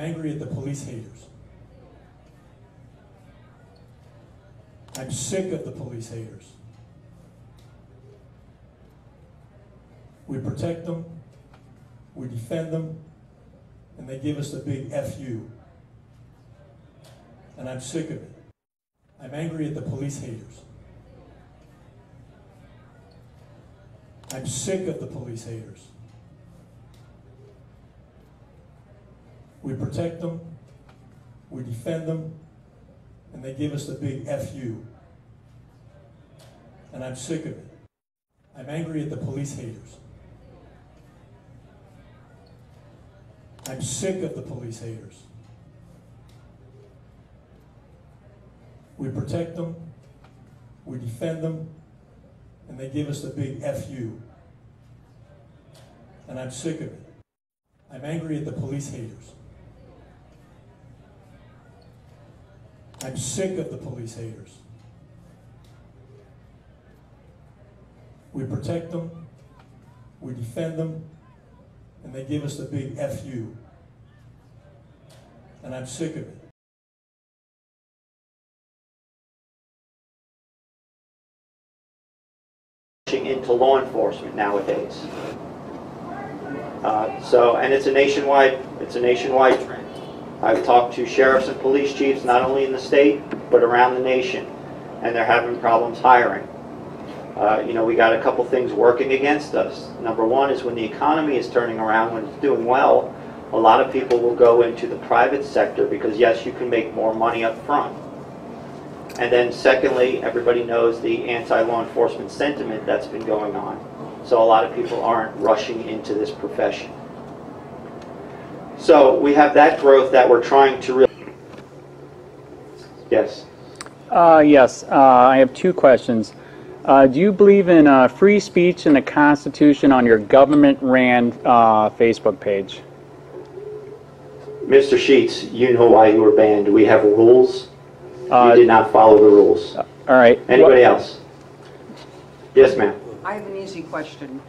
angry at the police haters. I'm sick of the police haters. We protect them, we defend them, and they give us the big FU. And I'm sick of it. I'm angry at the police haters. I'm sick of the police haters. We protect them, we defend them, and they give us the big FU. And I'm sick of it. I'm angry at the police haters. I'm sick of the police haters. We protect them, we defend them, and they give us the big FU. And I'm sick of it. I'm angry at the police haters. I'm sick of the police haters. We protect them, we defend them, and they give us the big FU. And I'm sick of it. Into law enforcement nowadays. And it's a nationwide trend. I've talked to sheriffs and police chiefs not only in the state but around the nation, and they're having problems hiring. We got a couple things working against us. Number one is when the economy is turning around, when it's doing well, a lot of people will go into the private sector because yes, you can make more money up front. And then secondly, everybody knows the anti-law enforcement sentiment that's been going on. So a lot of people aren't rushing into this profession. So we have that growth that we're trying to really... Yes? Yes, I have two questions. Do you believe in free speech and the Constitution on your government-ran Facebook page? Mr. Sheets, you know why you were banned. We have rules. You did not follow the rules. All right. Anybody else? Yes, ma'am. I have an easy question.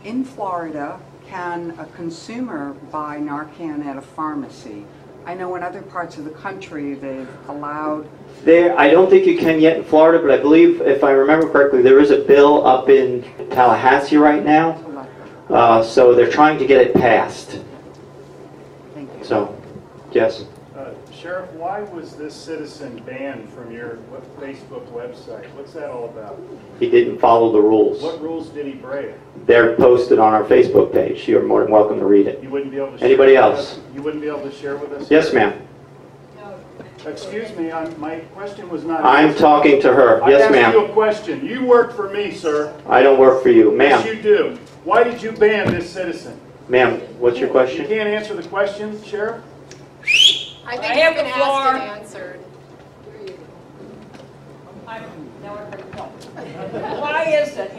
In Florida, can a consumer buy Narcan at a pharmacy? I know in other parts of the country they've allowed... I don't think you can yet in Florida, but I believe, if I remember correctly, there is a bill up in Tallahassee right now. So they're trying to get it passed. Thank you. So, yes? Sheriff, why was this citizen banned from your Facebook website? What's that all about? He didn't follow the rules. What rules did he break? They're posted on our Facebook page. You're more than welcome to read it. You wouldn't be able to share Anybody with else? us? You wouldn't be able to share with us? Yes, ma'am. Excuse me, my question was not... I'm talking to her. Yes, ma'am. I asked you a question. You work for me, sir. I don't work for you. Ma'am. Yes, you do. Why did you ban this citizen? Ma'am, what's your question? You can't answer the question, Sheriff? I think it's been asked and answered. Why is it,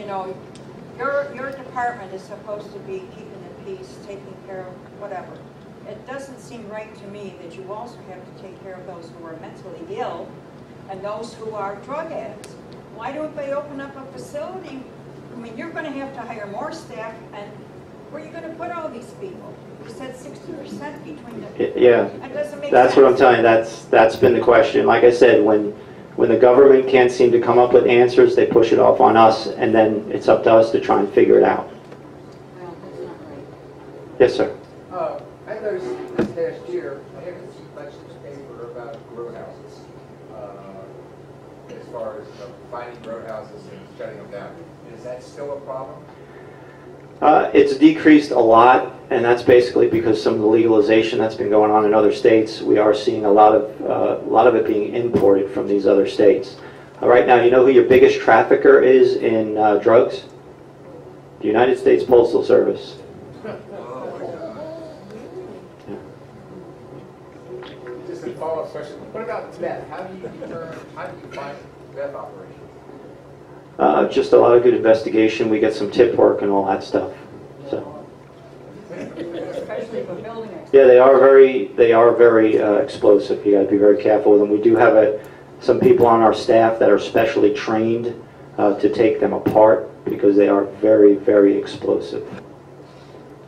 your department is supposed to be keeping the peace, taking care of whatever. It doesn't seem right to me that you also have to take care of those who are mentally ill and those who are drug addicts. Why don't they open up a facility? I mean, you're going to have to hire more staff, and where are you going to put all these people? You said 60% between the... Yeah, that doesn't make that's sense. what I'm telling you. That's been the question. Like I said, when the government can't seem to come up with answers, they push it off on us, and then it's up to us to try and figure it out. Well, that's not right. Yes, sir. I noticed this past year, I haven't seen much in the paper about grow houses, as far as finding grow houses and shutting them down. Is that still a problem? It's decreased a lot, and that's basically because some of the legalization that's been going on in other states. We are seeing a lot of it being imported from these other states. Right now, you know who your biggest trafficker is in drugs? The United States Postal Service. Just a follow-up question. What about meth? How do you find meth operations? Just a lot of good investigation. We get some tip work and all that stuff. So. Especially for building it. Yeah, they are very explosive. You got to be very careful with them. We do have some people on our staff that are specially trained to take them apart because they are very, very explosive.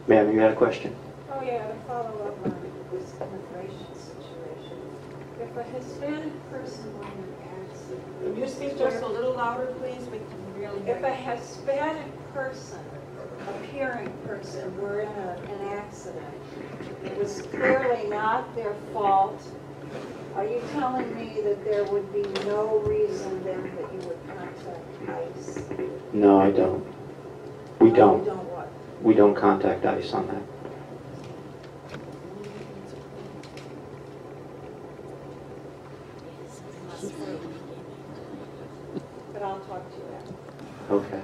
Ma'am, you had a question? Oh yeah, to follow up on this you speak just a little louder, please? We can really hear If a you. Hispanic person, appearing person, were in an accident, it was clearly not their fault, are you telling me that there would be no reason then that you would contact ICE? No, I don't. We You don't. don't what? We don't contact ICE on that. But I'll talk to you after. Okay.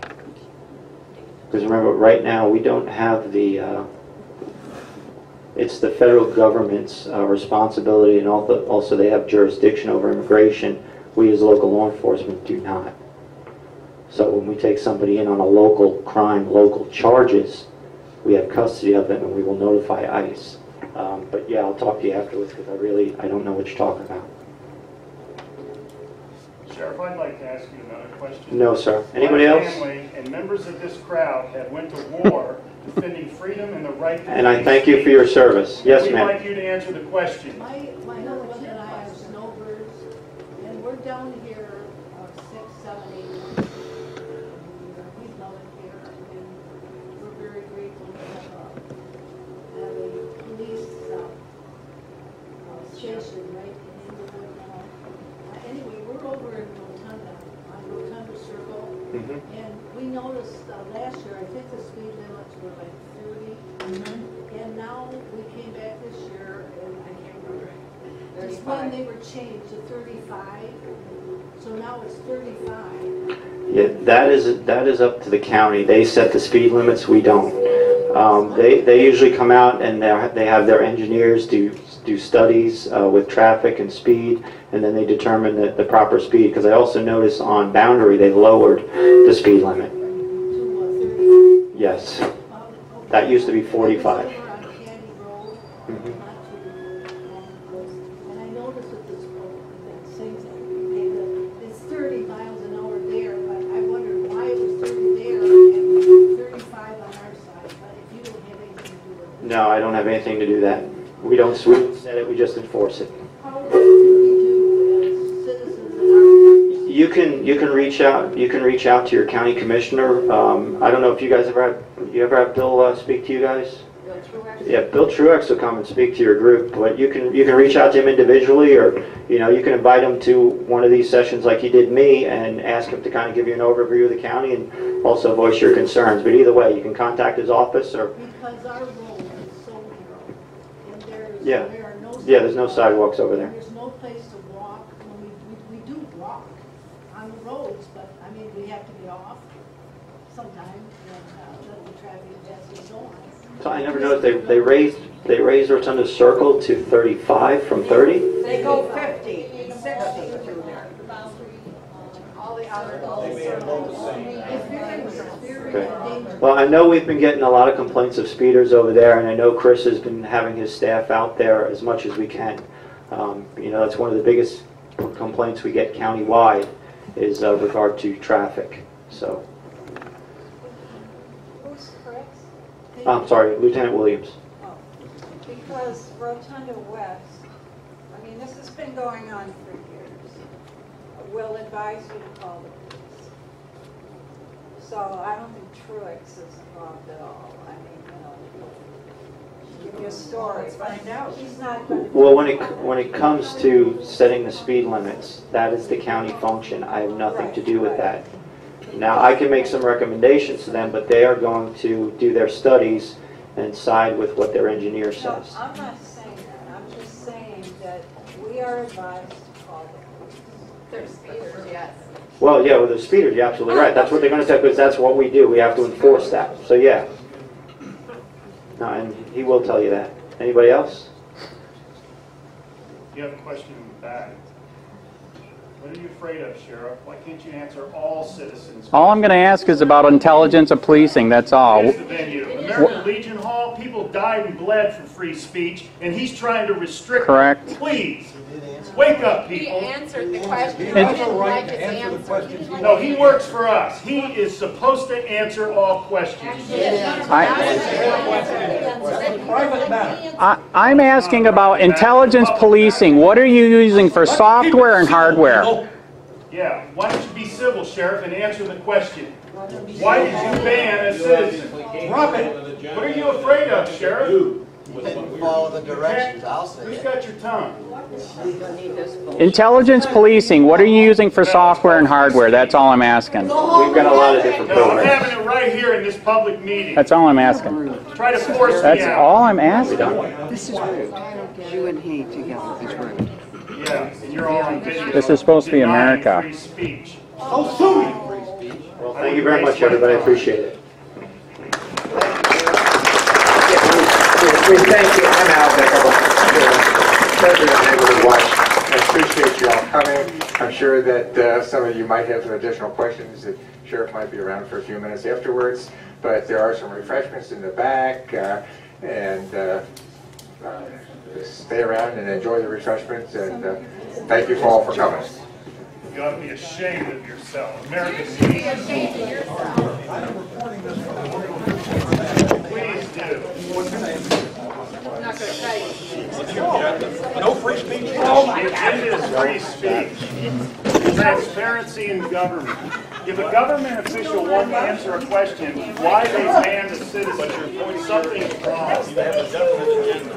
Because remember, right now, we don't have the, it's the federal government's responsibility, and also they have jurisdiction over immigration. We as local law enforcement do not. So when we take somebody in on a local crime, local charges, we have custody of them and we will notify ICE. But yeah, I'll talk to you afterwards because I don't know what you're talking about. Sheriff, I'd like to ask you another question. No, sir. Anybody My else? family and members of this crowd have went to war defending freedom and the right to And I free thank you for your service. Yes, We'd ma'am. like you to answer the question. My husband and I are snowbirds, and we're down here 6, 7, 8 months. He's down here, and we're very grateful to have a police station right in Inglewood now. Anyway, we're over in Rotunda, on Rotunda Circle, and we noticed last year, I think the speed limits were like 30, and now we came back this year, and I can't remember. It's when they were changed to 35, so now it's 35. Yeah, that is up to the county. They set the speed limits. We don't. They usually come out and they have their engineers do studies with traffic and speed, and then they determine the proper speed. Because I also noticed on Boundary they lowered the speed limit. To 30. Yes, that used to be 45. Over on Candy Road, not too close, and I noticed at this road, that same thing, it's 30 miles an hour there, but I wondered why it was 30 there and 35 on our side, but if you don't have anything to do with it. No, I don't have anything to do that. We don't set it. We just enforce it. How do we do as citizens in our... You can reach out. You can reach out to your county commissioner. I don't know if you guys ever have Bill speak to you guys. Yeah, Bill Truex will come and speak to your group. But you can reach out to him individually, or you can invite him to one of these sessions like he did me, and ask him to kind of give you an overview of the county and also voice your concerns. But either way, you can contact his office or. Because our road is so narrow, and there are no sidewalks. Yeah, there's no sidewalks over there. There's no place to walk. We do walk on the roads, but I mean, we have to get off sometimes and let the traffic adjust and so on. So I never noticed they raised Rotunda Circle to 35 from 30. They go 50 and 60 through there. All the other Okay. Well, I know we've been getting a lot of complaints of speeders over there, and I know Chris has been having his staff out there as much as we can. That's one of the biggest complaints we get countywide is regard to traffic. So, Who's Chris? I'm sorry, Lieutenant Williams. Oh, because Rotunda West, I mean, this has been going on for years. We'll advise you to call the police. So I don't think Truex is involved at all. I mean, give me a story. Let's find out. He's not going to. Well, when it comes to setting the speed limits, that is the county function. I have nothing to do with that. Now, I can make some recommendations to them, but they are going to do their studies and side with what their engineer says. No, I'm not saying that. I'm just saying that we are advised to call the police. They're speeders, yes. Well, yeah, with the speeders, you're absolutely right. That's what they're going to say, because that's what we do. We have to enforce that. So, yeah. No, and he will tell you that. Anybody else? You have a question in the back. What are you afraid of, Sheriff? Why can't you answer all citizens? All I'm going to ask is about intelligence of policing, that's all. Here's the venue. American Legion Hall, people died and bled for free speech, and he's trying to restrict Correct. it. Please, wake up, He people. answered the question. It's- I didn't like his answer. No, he works for us. He is supposed to answer all questions. I'm asking about intelligence policing. What are you using for software and hardware? Yeah, why don't you be civil, Sheriff, and answer the question? Why did you ban a citizen? Drop it. What are you afraid of, Sheriff? You didn't follow the directions, I'll say. Who's got your tongue? Intelligence policing, what are you using for software and hardware? That's all I'm asking. We've got a lot of different No, I'm programs. having it right here in this public meeting. That's all I'm asking. Try to force me That's out. all I'm asking. This is rude. You and he together is rude. Yeah, and you're all on video. This is supposed to be denying America. Free speech. So sue me. Well, thank you very much, everybody. I appreciate it. We thank you. I'm Al Bickle, President of Neighborhood Watch. I appreciate you all coming. I'm sure that some of you might have some additional questions. The Sheriff might be around for a few minutes afterwards, but there are some refreshments in the back, stay around and enjoy the refreshments, and thank you all for coming. You ought to be ashamed of yourself. American media. Please do. I'm not going to tell you. No free speech? Oh my God. The agenda is free speech. Transparency in government. If a government official won't answer a question, why they banned a citizen, something's wrong. You have a definite agenda.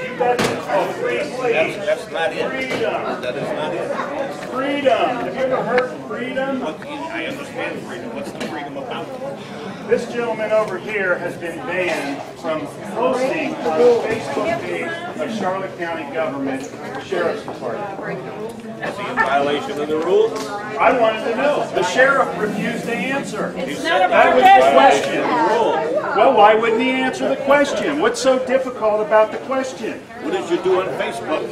You bet. Oh, free speech. That's not it. Freedom. That is not it. Freedom. Have you ever heard freedom? I understand freedom. What's the freedom about? This gentleman over here has been banned from posting on the Facebook page of Charlotte County Government Sheriff's Department. Is he in violation of the rules? I wanted to know. The sheriff refused to answer. It's not That about was that. the question. Well, why wouldn't he answer the question? What's so difficult about the question? What did you do on Facebook?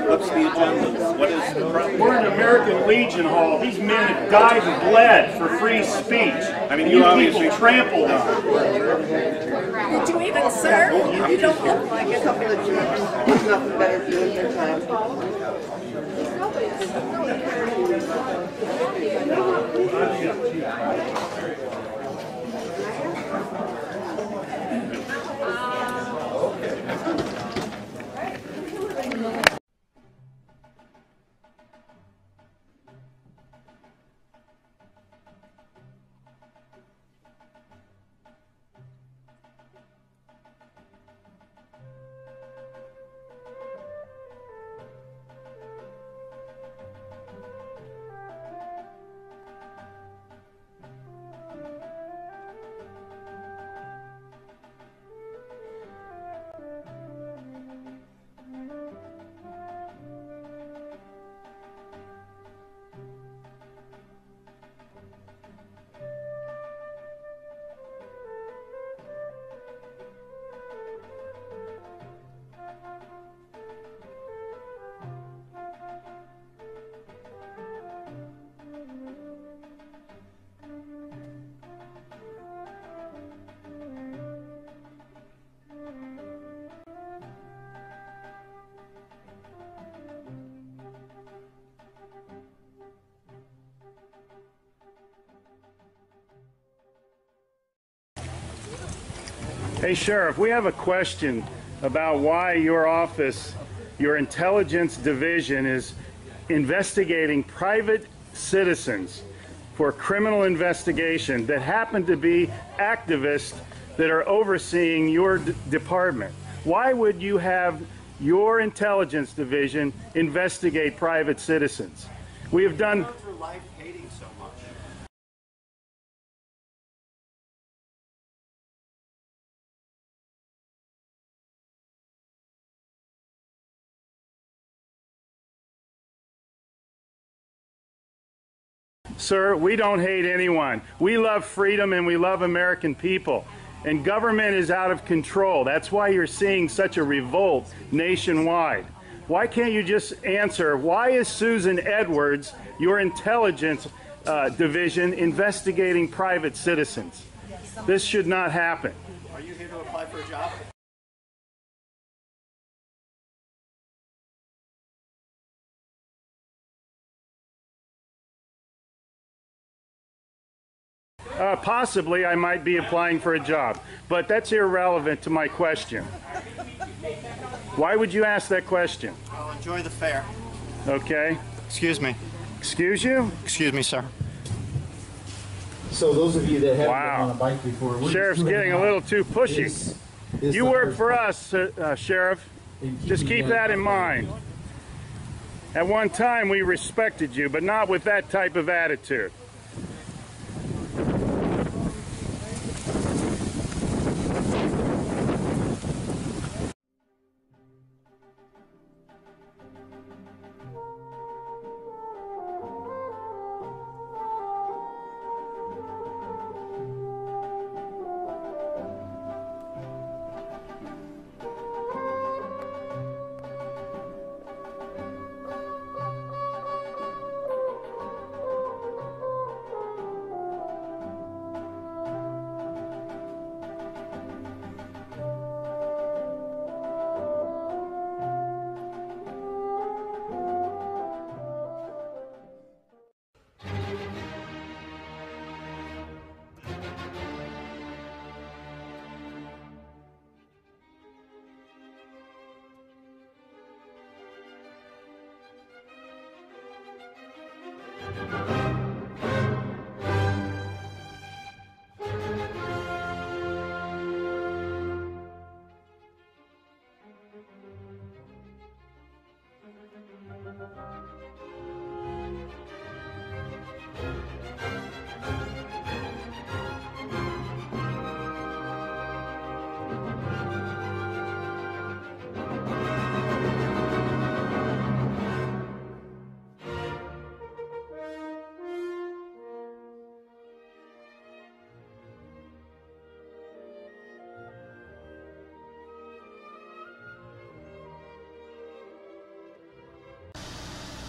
What's the agenda? What is the problem? We're in American Legion Hall. These men have died and bled for free speech. I mean, And you you obviously people trampled on it. Did you even serve? You don't look like it. Couple of jobs. There's nothing better doing your time. Hey, Sheriff, we have a question about why your office, your intelligence division, is investigating private citizens for criminal investigation that happen to be activists that are overseeing your department. Why would you have your intelligence division investigate private citizens? We have done... Sir, we don't hate anyone. We love freedom and we love American people. And government is out of control. That's why you're seeing such a revolt nationwide. Why can't you just answer, why is Susan Edwards, your intelligence division, investigating private citizens? This should not happen. Are you here to apply for a job? Possibly I might be applying for a job, but that's irrelevant to my question. Why would you ask that question? Well, enjoy the fair. Okay. Excuse me. Excuse you? Excuse me, sir. So those of you that haven't Wow. been on a bike before, we're Sheriff's just getting a little too pushy. is You the work first for part. us, Sheriff. Just keep keeping that in in mind. At one time, we respected you, but not with that type of attitude.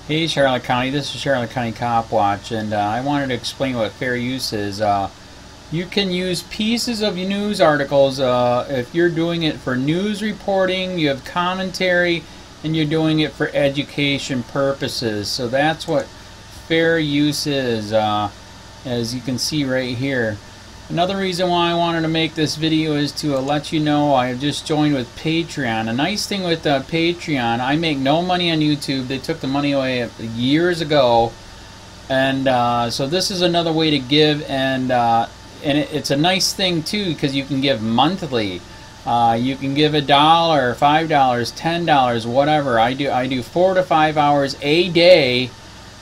Hey Charlotte County, this is Charlotte County Cop Watch, and I wanted to explain what fair use is. You can use pieces of news articles if you're doing it for news reporting, you have commentary, and you're doing it for education purposes. So that's what fair use is, as you can see right here. Another reason why I wanted to make this video is to let you know I have just joined with Patreon. A nice thing with Patreon, I make no money on YouTube. They took the money away years ago, and so this is another way to give, and it's a nice thing too because you can give monthly. You can give $1, $5, $10, whatever. I do 4 to 5 hours a day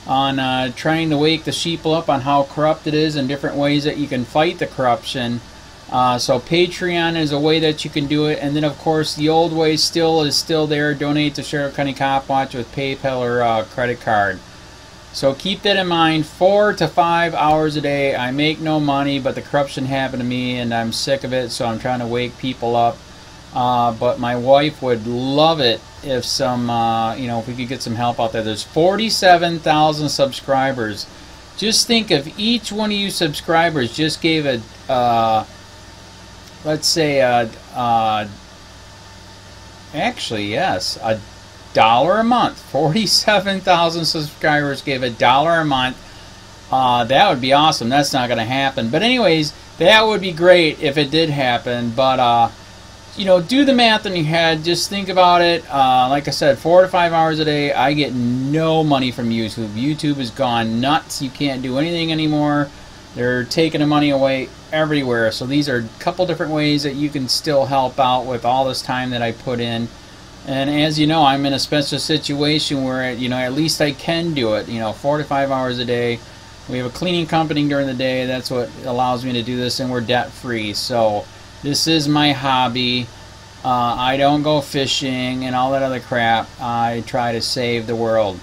on trying to wake the sheeple up on how corrupt it is and different ways that you can fight the corruption. So Patreon is a way that you can do it, and then of course the old way is still there. Donate to Sheriff County Cop Watch with PayPal or credit card. So keep that in mind. 4 to 5 hours a day. I make no money, but the corruption happened to me and I'm sick of it, so I'm trying to wake people up. But my wife would love it if some, if we could get some help out there. There's 47,000 subscribers. Just think if each one of you subscribers just gave a, let's say, actually, yes, $1 a month. 47,000 subscribers gave $1 a month. That would be awesome. That's not going to happen. But anyways, that would be great if it did happen. But, do the math in your head. Just think about it. Like I said, 4 to 5 hours a day. I get no money from YouTube. YouTube has gone nuts. You can't do anything anymore. They're taking the money away everywhere. So these are a couple different ways that you can still help out with all this time that I put in. And as you know, I'm in a special situation where, at least I can do it. 4 to 5 hours a day. We have a cleaning company during the day. That's what allows me to do this, and we're debt-free. So this is my hobby. I don't go fishing and all that other crap. I try to save the world.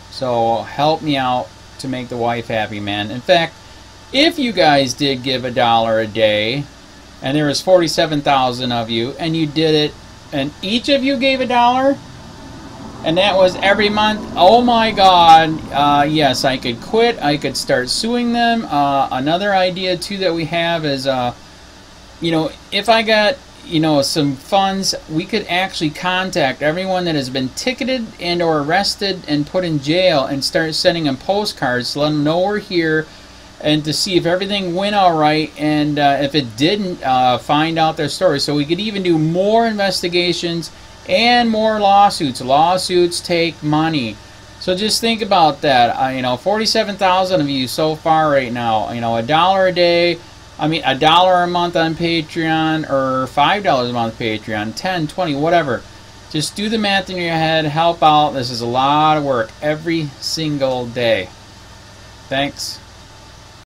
So help me out to make the wife happy, man. In fact, if you guys did give $1 a day, and there was 47,000 of you, and you did it, and each of you gave $1, and that was every month, oh my God, yes, I could quit. I could start suing them. Another idea, too, that we have is, if I got, some funds, we could actually contact everyone that has been ticketed and or arrested and put in jail and start sending them postcards to let them know we're here and to see if everything went all right, and if it didn't, find out their story. So we could even do more investigations and more lawsuits. Lawsuits take money. So just think about that. You know, 47,000 of you so far right now. You know, $1 a day. I mean, $1 a month on Patreon, or $5 a month Patreon, 10, 20, whatever. Just do the math in your head. Help out. This is a lot of work every single day. Thanks.